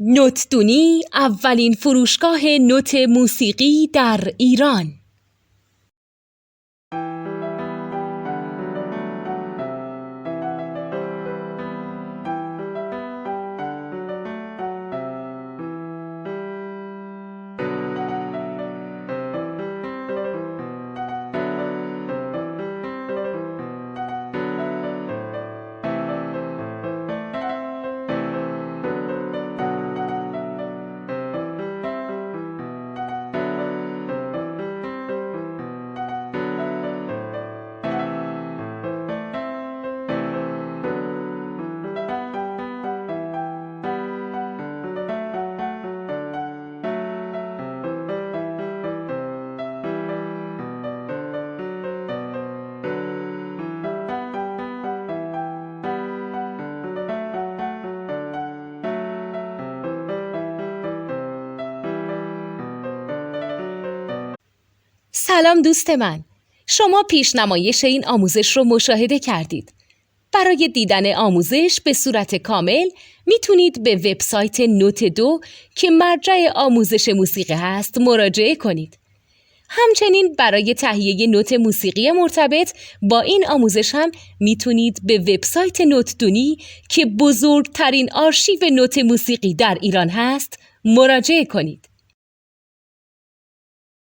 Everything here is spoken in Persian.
نوتدونی اولین فروشگاه نوت موسیقی در ایران. سلام دوست من، شما پیشنمایش این آموزش رو مشاهده کردید. برای دیدن آموزش به صورت کامل میتونید به وبسایت نوت 2 که مرجع آموزش موسیقی هست مراجعه کنید. همچنین برای تهیه نوت موسیقی مرتبط با این آموزش هم میتونید به وبسایت نوتدونی که بزرگترین آرشیو نوت موسیقی در ایران هست مراجعه کنید.